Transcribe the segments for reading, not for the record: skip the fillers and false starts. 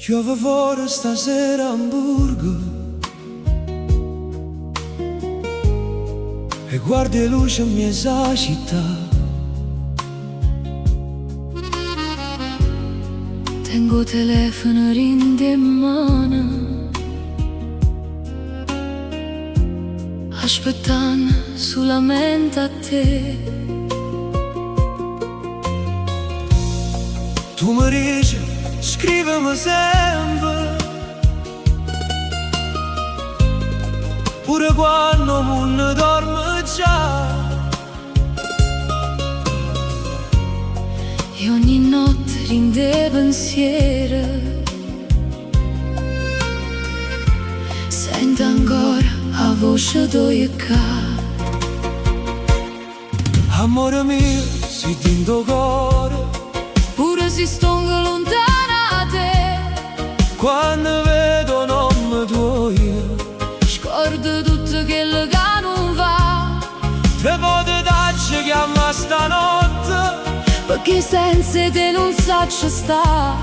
Piove fuori stasera a Hamburgo e guardi le luci in mezza città. Tengo telefono in mano, aspettando solamente a te. Tu mi dici, scrivimi sempre, pure quando non dormo già. E ogni notte rinde pensiero, sento ancora la voce tua. Amore mio, sei dentro cuore, pure se sto lontana da te. quando vedo nome tuo io Scordo tutto quello che non va, te potrei darci chiama stanotte, perché senza te non saccio sta.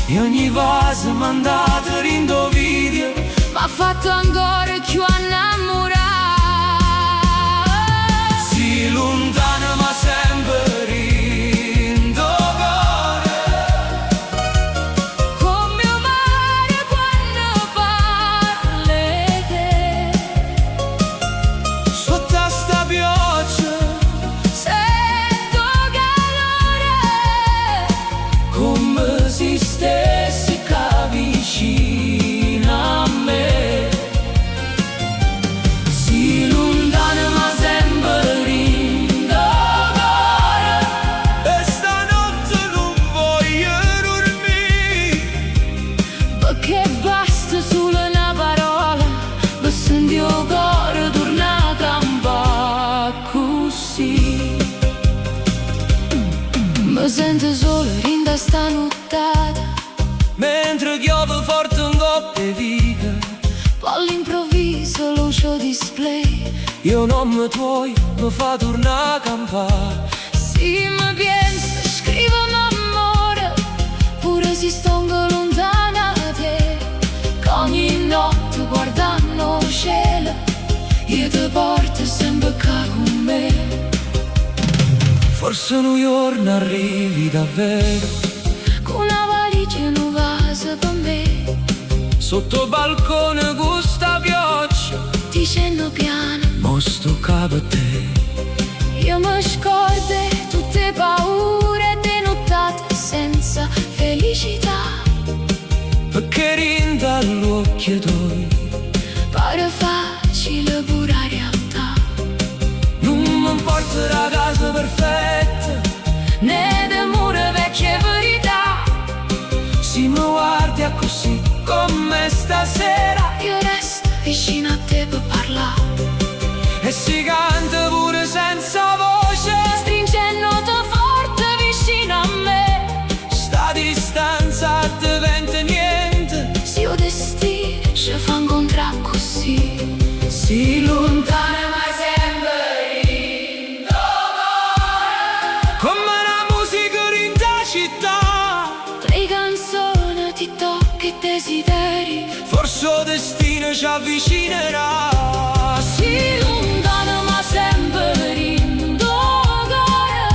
e ogni vaso mandato rindo video M'ha fatto ancora più innamorare. si lontana ma sempre rindo cuore, Come un mare quando parli te, sotto a sta pioggia sento calore, come se stessi qua vicino a me. Si lontana ma sempre rindo cuore, e stanotte non voglio dormire, perché basta solo una parola per sentire il cuore tornare a campare così. Mi sento solo in sta nottata, mentre piove forte un coppe viga. poi all'improvviso luce display. Io non mi tuoi, mi fa tornare a campare. Sì, mi penso, scrivo amore, pure se sto lontana da te. Che ogni notte guardando il cielo, io ti porto sempre qua con me. Forse un giorno arrivi davvero, Con una valigia e un vaso per me, sotto il balcone con sta pioggia, dicendo piano, mo sto capo a te. io mi scordo tutte paure di nottate senza felicità. Perché rinda all'occhio tuoi, Pare facile pure la realtà, non mi importa la casa perfetta, né d'amore vecchie verità. se mi guardi a così come stasera, Io resto vicino a te per parlare, e si canta pure senza voce, stringendo forte vicino a me. sta distanza diventa niente. Se il destino ci fa incontrare così, Si lontana ma sempre in cuore. come la musica rinda città, Le canzoni ti tocca e desideri, forse il destino ci avvicinerà. si lontana ma sempre in cuore.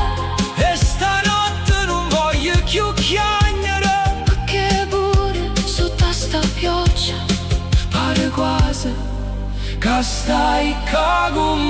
E stanotte non voglio più chiacchiere, Perché pure sotto sta pioggia pare quasi che stai qua con